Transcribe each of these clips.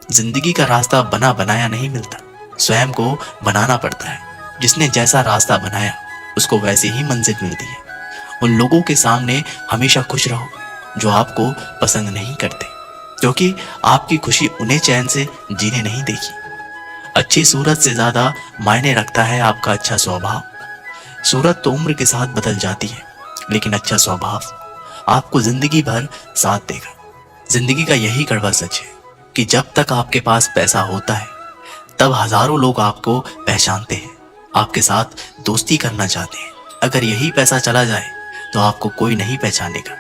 जिंदगी का रास्ता बना बनाया नहीं मिलता, स्वयं को बनाना पड़ता है। जिसने जैसा रास्ता बनाया उसको वैसी ही मंजिल मिलती है। उन लोगों के सामने हमेशा खुश रहो जो आपको पसंद नहीं करते, क्योंकि आपकी खुशी उन्हें चैन से जीने नहीं देगी। अच्छी सूरत से ज्यादा मायने रखता है आपका अच्छा स्वभाव। सूरत तो उम्र के साथ बदल जाती है, लेकिन अच्छा स्वभाव आपको जिंदगी भर साथ देगा। जिंदगी का यही कड़वा सच है कि जब तक आपके पास पैसा होता है तब हजारों लोग आपको पहचानते हैं, आपके साथ दोस्ती करना चाहते हैं। अगर यही पैसा चला जाए तो आपको कोई नहीं पहचानेगा।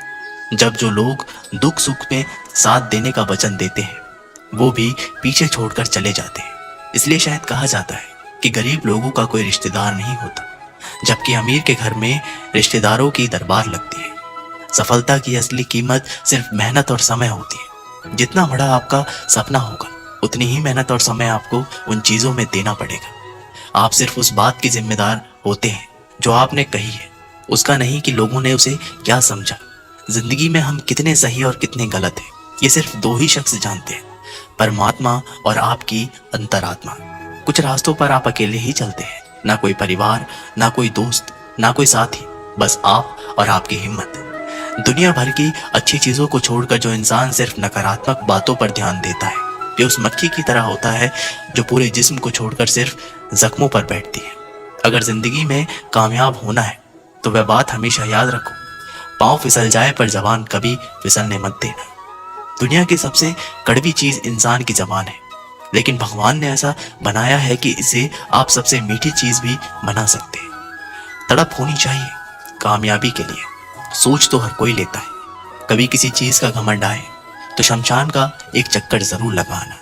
जब जो लोग दुख सुख में साथ देने का वचन देते हैं वो भी पीछे छोड़कर चले जाते हैं। इसलिए शायद कहा जाता है कि गरीब लोगों का कोई रिश्तेदार नहीं होता, जबकि अमीर के घर में रिश्तेदारों की दरबार लगती है। सफलता की असली कीमत सिर्फ मेहनत और समय होती है। जितना बड़ा आपका सपना होगा उतनी ही मेहनत और समय आपको उन चीजों में देना पड़ेगा। आप सिर्फ उस बात की जिम्मेदार होते हैं जो आपने कही है, उसका नहीं कि लोगों ने उसे क्या समझा। जिंदगी में हम कितने सही और कितने गलत हैं ये सिर्फ दो ही शख्स जानते हैं, परमात्मा और आपकी अंतरात्मा। कुछ रास्तों पर आप अकेले ही चलते हैं, ना कोई परिवार, ना कोई दोस्त, ना कोई साथी, बस आप और आपकी हिम्मत। दुनिया भर की अच्छी चीजों को छोड़कर जो इंसान सिर्फ नकारात्मक बातों पर ध्यान देता है वे उस मक्खी की तरह होता है जो पूरे जिस्म को छोड़कर सिर्फ जख्मों पर बैठती है। अगर जिंदगी में कामयाब होना है तो वह बात हमेशा याद रखो, पाँव फिसल जाए पर जबान कभी फिसलने मत देना। दुनिया की सबसे कड़वी चीज इंसान की जबान है, लेकिन भगवान ने ऐसा बनाया है कि इसे आप सबसे मीठी चीज भी बना सकते हैं। तड़प होनी चाहिए कामयाबी के लिए। सोच तो हर कोई लेता है, कभी किसी चीज का घमंड आए तो शमशान का एक चक्कर जरूर लगाना।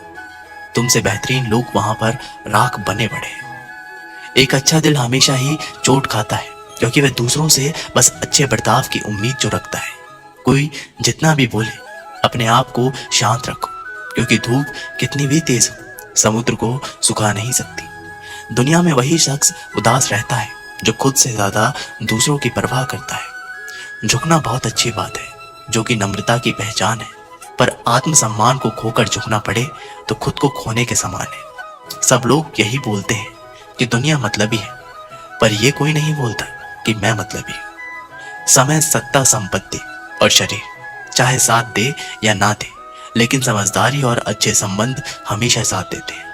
तुमसे बेहतरीन लोग वहां पर राख बने पड़े हैं। एक अच्छा दिल हमेशा ही चोट खाता है, क्योंकि वह दूसरों से बस अच्छे बर्ताव की उम्मीद जो रखता है। कोई जितना भी बोले अपने आप को शांत रखो, क्योंकि धूप कितनी भी तेज हो समुद्र को सुखा नहीं सकती। दुनिया में वही शख्स उदास रहता है जो खुद से ज्यादा दूसरों की परवाह करता है। झुकना बहुत अच्छी बात है, जो कि नम्रता की पहचान है, पर आत्मसम्मान को खोकर झुकना पड़े तो खुद को खोने के समान है। सब लोग यही बोलते हैं कि दुनिया मतलबी है, पर यह कोई नहीं बोलता कि मैं मतलबी हूं। समय, सत्ता, संपत्ति और शरीर चाहे साथ दे या ना दे, लेकिन समझदारी और अच्छे संबंध हमेशा साथ देते हैं।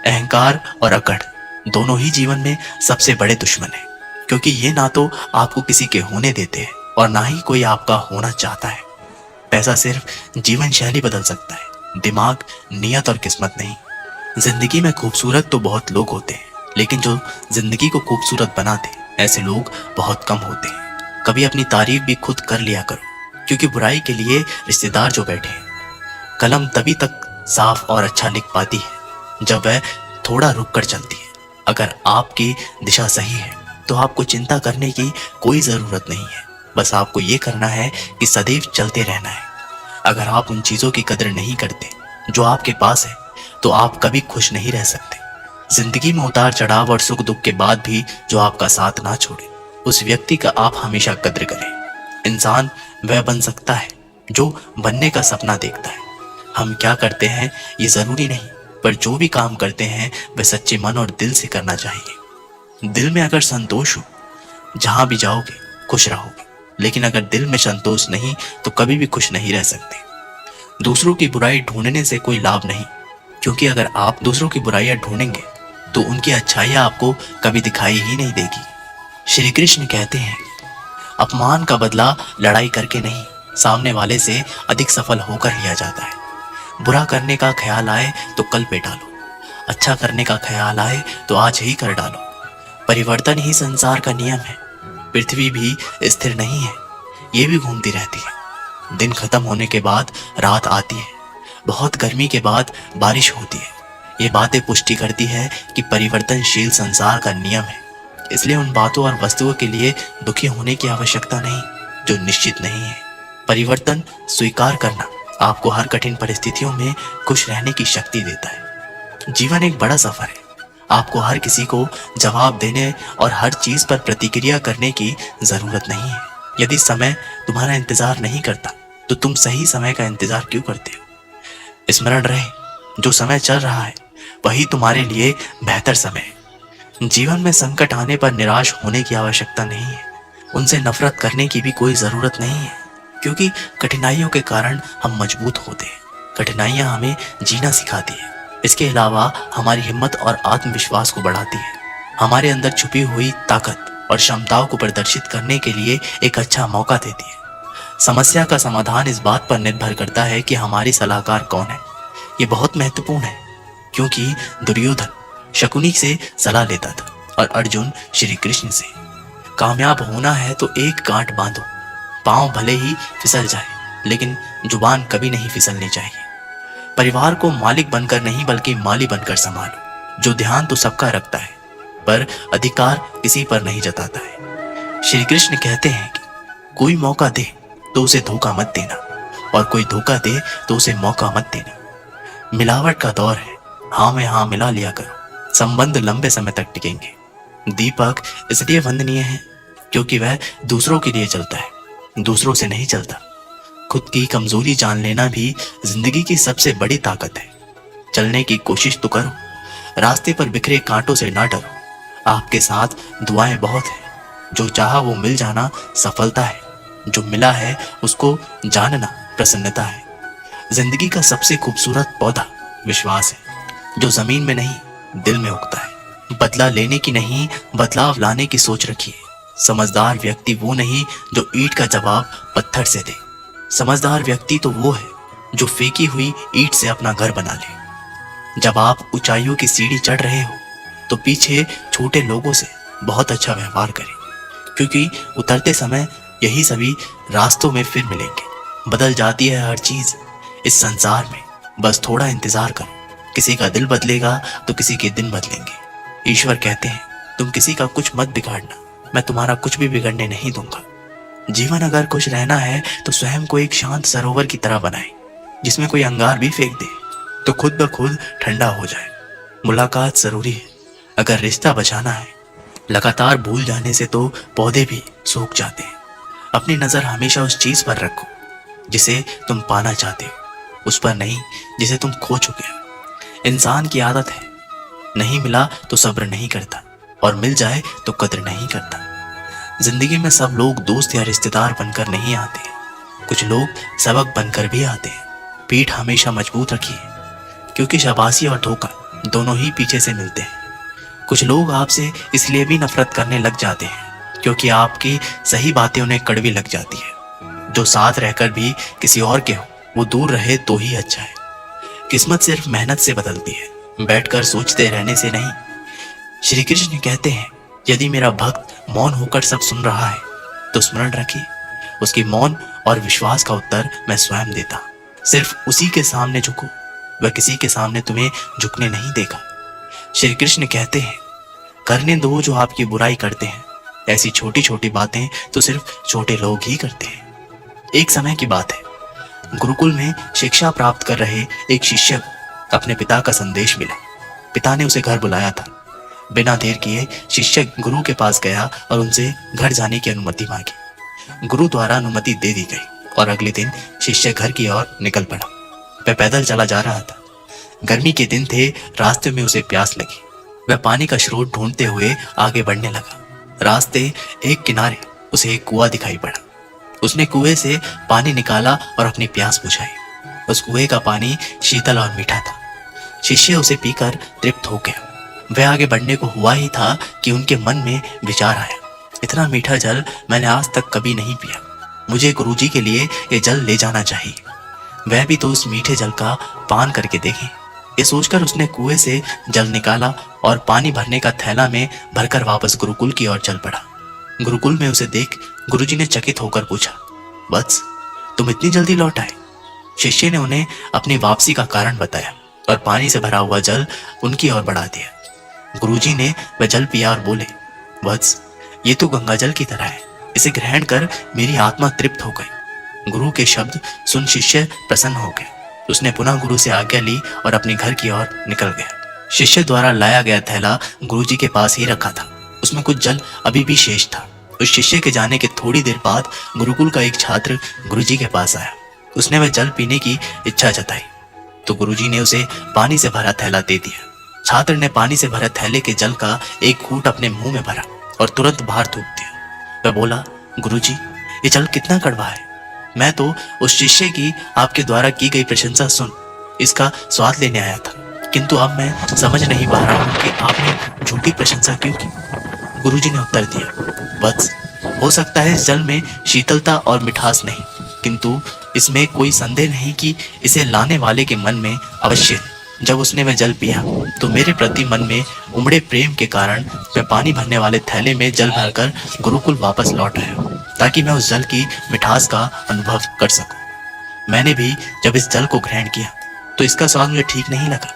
अहंकार और अकड़ दोनों ही जीवन में सबसे बड़े दुश्मन हैं, क्योंकि ये ना तो आपको किसी के होने देते हैं और ना ही कोई आपका होना चाहता है। पैसा सिर्फ जीवन शैली बदल सकता है, दिमाग, नियत और किस्मत नहीं। जिंदगी में खूबसूरत तो बहुत लोग होते हैं, लेकिन जो जिंदगी को खूबसूरत बनाते ऐसे लोग बहुत कम होते हैं। कभी अपनी तारीफ भी खुद कर लिया करो, क्योंकि बुराई के लिए रिश्तेदार जो बैठे हैं। कलम तभी तक साफ और अच्छा लिख पाती है जब वह थोड़ा रुक कर चलती है। अगर आपकी दिशा सही है तो आपको चिंता करने की कोई जरूरत नहीं है, बस आपको ये करना है कि सदैव चलते रहना है। अगर आप उन चीजों की कदर नहीं करते जो आपके पास है तो आप कभी खुश नहीं रह सकते। जिंदगी में उतार चढ़ाव और सुख दुख के बाद भी जो आपका साथ ना छोड़े उस व्यक्ति का आप हमेशा कद्र करें। इंसान वह बन सकता है जो बनने का सपना देखता है। हम क्या करते हैं ये जरूरी नहीं, पर जो भी काम करते हैं वह सच्चे मन और दिल से करना चाहिए। दिल में अगर संतोष हो जहां भी जाओगे खुश रहोगे, लेकिन अगर दिल में संतोष नहीं तो कभी भी खुश नहीं रह सकते। दूसरों की बुराई ढूंढने से कोई लाभ नहीं, क्योंकि अगर आप दूसरों की बुराइयां ढूंढेंगे तो उनकी अच्छाइयां आपको कभी दिखाई ही नहीं देगी। श्री कृष्ण कहते हैं, अपमान का बदला लड़ाई करके नहीं, सामने वाले से अधिक सफल होकर लिया जाता है। बुरा करने का ख्याल आए तो कल पे डालो, अच्छा करने का ख्याल आए तो आज ही कर डालो। परिवर्तन ही संसार का नियम है। पृथ्वी भी स्थिर नहीं है, ये भी घूमती रहती है। दिन खत्म होने के बाद रात आती है, बहुत गर्मी के बाद बारिश होती है। ये बातें पुष्टि करती है कि परिवर्तनशील संसार का नियम है। इसलिए उन बातों और वस्तुओं के लिए दुखी होने की आवश्यकता नहीं जो निश्चित नहीं है। परिवर्तन स्वीकार करना आपको हर कठिन परिस्थितियों में खुश रहने की शक्ति देता है। जीवन एक बड़ा सफर है, आपको हर किसी को जवाब देने और हर चीज पर प्रतिक्रिया करने की जरूरत नहीं है। यदि समय तुम्हारा इंतजार नहीं करता तो तुम सही समय का इंतजार क्यों करते हो? स्मरण रहे, जो समय चल रहा है वही तुम्हारे लिए बेहतर समय है। जीवन में संकट आने पर निराश होने की आवश्यकता नहीं है, उनसे नफरत करने की भी कोई ज़रूरत नहीं है, क्योंकि कठिनाइयों के कारण हम मजबूत होते हैं। कठिनाइयाँ हमें जीना सिखाती है। इसके अलावा हमारी हिम्मत और आत्मविश्वास को बढ़ाती है, हमारे अंदर छुपी हुई ताकत और क्षमताओं को प्रदर्शित करने के लिए एक अच्छा मौका देती है। समस्या का समाधान इस बात पर निर्भर करता है कि हमारी सलाहकार कौन है। ये बहुत महत्वपूर्ण है, क्योंकि दुर्योधन शकुनी से सलाह लेता था और अर्जुन श्री कृष्ण से। कामयाब होना है तो एक गांठ बांधो, पांव भले ही फिसल जाए लेकिन जुबान कभी नहीं फिसलनी चाहिए। परिवार को मालिक बनकर नहीं बल्कि माली बनकर संभालो। जो ध्यान तो सबका रखता है पर अधिकार किसी पर नहीं जताता है। श्री कृष्ण कहते हैं कि कोई मौका दे तो उसे धोखा मत देना, और कोई धोखा दे तो उसे मौका मत देना। मिलावट का दौर है, हाँ में हाँ मिला लिया करो, संबंध लंबे समय तक टिकेंगे। दीपक इसलिए वंदनीय है क्योंकि वह दूसरों के लिए चलता है, दूसरों से नहीं चलता। खुद की कमजोरी जान लेना भी जिंदगी की सबसे बड़ी ताकत है। चलने की कोशिश तो करो, रास्ते पर बिखरे कांटों से ना डरो। आपके साथ दुआएं बहुत है, जो चाहा वो मिल जाना सफलता है, जो मिला है उसको जानना प्रसन्नता है। जिंदगी का सबसे खूबसूरत पौधा विश्वास है, जो जमीन में नहीं दिल में उगता है। बदला लेने की नहीं बदलाव लाने की सोच रखिए। समझदार व्यक्ति वो नहीं जो ईंट का जवाब पत्थर से दे। समझदार व्यक्ति तो वो है जो फेंकी हुई ईंट से अपना घर बना ले। जब आप ऊंचाइयों की सीढ़ी चढ़ रहे हो तो पीछे छोटे लोगों से बहुत अच्छा व्यवहार करें, क्योंकि उतरते समय यही सभी रास्तों में फिर मिलेंगे। बदल जाती है हर चीज इस संसार में, बस थोड़ा इंतजार करो। किसी का दिल बदलेगा तो किसी के दिन बदलेंगे। ईश्वर कहते हैं तुम किसी का कुछ मत बिगाड़ना, मैं तुम्हारा कुछ भी बिगड़ने नहीं दूंगा। जीवन अगर खुश रहना है तो स्वयं को एक शांत सरोवर की तरह बनाए, जिसमें कोई अंगार भी फेंक दे तो खुद ब खुद ठंडा हो जाए। मुलाकात जरूरी है अगर रिश्ता बचाना है। लगातार भूल जाने से तो पौधे भी सूख जाते हैं। अपनी नजर हमेशा उस चीज पर रखो जिसे तुम पाना चाहते हो, उस पर नहीं जिसे तुम खो चुके हो। इंसान की आदत है, नहीं मिला तो सब्र नहीं करता, और मिल जाए तो कद्र नहीं करता। जिंदगी में सब लोग दोस्त या रिश्तेदार बनकर नहीं आते, कुछ लोग सबक बनकर भी आते हैं। पीठ हमेशा मजबूत रखिए, क्योंकि शाबाशी और धोखा दोनों ही पीछे से मिलते हैं। कुछ लोग आपसे इसलिए भी नफरत करने लग जाते हैं क्योंकि आपकी सही बातें उन्हें कड़वी लग जाती है। जो साथ रहकर भी किसी और के हो वो दूर रहे तो ही अच्छा है। किस्मत सिर्फ मेहनत से बदलती है, बैठकर सोचते रहने से नहीं। श्री कृष्ण कहते हैं यदि मेरा भक्त मौन होकर सब सुन रहा है तो स्मरण रखिए, उसकी मौन और विश्वास का उत्तर मैं स्वयं देता। सिर्फ उसी के सामने झुको, वह किसी के सामने तुम्हें झुकने नहीं देगा। श्री कृष्ण कहते हैं करने दो जो आपकी बुराई करते हैं, ऐसी छोटी छोटी बातें तो सिर्फ छोटे लोग ही करते हैं। एक समय की बात है, गुरुकुल में शिक्षा प्राप्त कर रहे एक शिष्य को अपने पिता का संदेश मिला। पिता ने उसे घर बुलाया था। बिना देर किए शिष्य गुरु के पास गया और उनसे घर जाने की अनुमति मांगी। गुरु द्वारा अनुमति दे दी गई और अगले दिन शिष्य घर की ओर निकल पड़ा। वह पैदल चला जा रहा था। गर्मी के दिन थे, रास्ते में उसे प्यास लगी। वह पानी का स्रोत ढूंढते हुए आगे बढ़ने लगा। रास्ते एक किनारे उसे एक कुआं दिखाई पड़ा। उसने कुएं से पानी निकाला और अपनी प्यास बुझाई। उस कुएं का पानी शीतल और मीठा था। शिष्य उसे पीकर तृप्त हो गया। वह आगे बढ़ने को हुआ ही था कि उनके मन में विचार आया, इतना मीठा जल मैंने आज तक कभी नहीं पिया, मुझे गुरुजी के लिए ये जल ले जाना चाहिए। वह भी तो उस मीठे जल का पान करके देखें। ये सोचकर उसने कुएं से जल निकाला और पानी भरने का थैला में भरकर वापस गुरुकुल की ओर चल पड़ा। गुरुकुल में उसे देख गुरुजी ने चकित होकर पूछा, वत्स तुम इतनी जल्दी लौट आए? शिष्य ने उन्हें अपनी वापसी का कारण बताया और पानी से भरा हुआ जल उनकी ओर बढ़ा दिया। गुरुजी ने वह जल पिया और बोले, वत्स ये तो गंगा जल की तरह है, इसे ग्रहण कर मेरी आत्मा तृप्त हो गई। गुरु के शब्द सुन शिष्य प्रसन्न हो गया। उसने पुनः गुरु से आज्ञा ली और अपने घर की ओर निकल गया। शिष्य द्वारा लाया गया थैला गुरुजी के पास ही रखा था। उसमें कुछ जल अभी भी शेष था। उस शिष्य के जाने के थोड़ी देर बाद गुरुकुल का एक छात्र गुरुजी के पास आया। उसने वह जल पीने की इच्छा जताई। तो गुरुजी ने उसे पानी से भरा थैला दे दिया। छात्र ने पानी से भरे थैले के जल का एक घूंट अपने मुंह में भरा और तुरंत बाहर थूक दिया। वह बोला, गुरुजी, ये जल कितना कड़वा है। मैं तो उस शिष्य की आपके द्वारा की गई प्रशंसा सुन इसका स्वाद लेने आया था, किंतु अब मैं समझ नहीं पा रहा हूँ कि आपने झूठी प्रशंसा क्यों की। गुरुजी ने उत्तर दिया, वत्स, हो सकता है इस जल में शीतलता और मिठास नहीं, किंतु इसमें कोई संदेह नहीं कि इसे लाने वाले के मन में अवश्य, जब उसने वह जल पिया तो मेरे प्रति मन में उमड़े प्रेम के कारण मैं पानी भरने वाले थैले में जल भरकर गुरुकुल वापस लौट आया, ताकि मैं उस जल की मिठास का अनुभव कर सकूं। मैंने भी जब इस जल को ग्रहण किया तो इसका स्वाद मुझे ठीक नहीं लगा,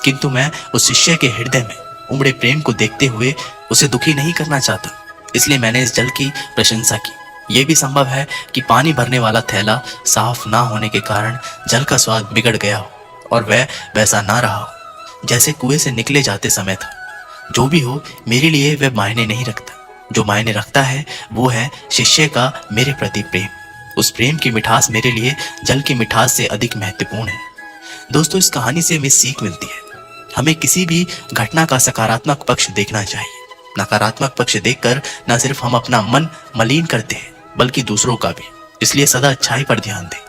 किंतु मैं उस शिष्य के हृदय में उमड़े प्रेम को देखते हुए उसे दुखी नहीं करना चाहता, इसलिए मैंने इस जल की प्रशंसा की। यह भी संभव है कि पानी भरने वाला थैला साफ ना होने के कारण जल का स्वाद बिगड़ गया हो और वह वैसा ना रहा हो जैसे कुएं से निकले जाते समय था। जो भी हो, मेरे लिए वह मायने नहीं रखता। जो मायने रखता है वो है शिष्य का मेरे प्रति प्रेम। उस प्रेम की मिठास मेरे लिए जल की मिठास से अधिक महत्वपूर्ण है। दोस्तों, इस कहानी से हमें सीख मिलती है। हमें किसी भी घटना का सकारात्मक पक्ष देखना चाहिए। नकारात्मक पक्ष देखकर न सिर्फ हम अपना मन मलिन करते हैं बल्कि दूसरों का भी। इसलिए सदा अच्छाई पर ध्यान दें।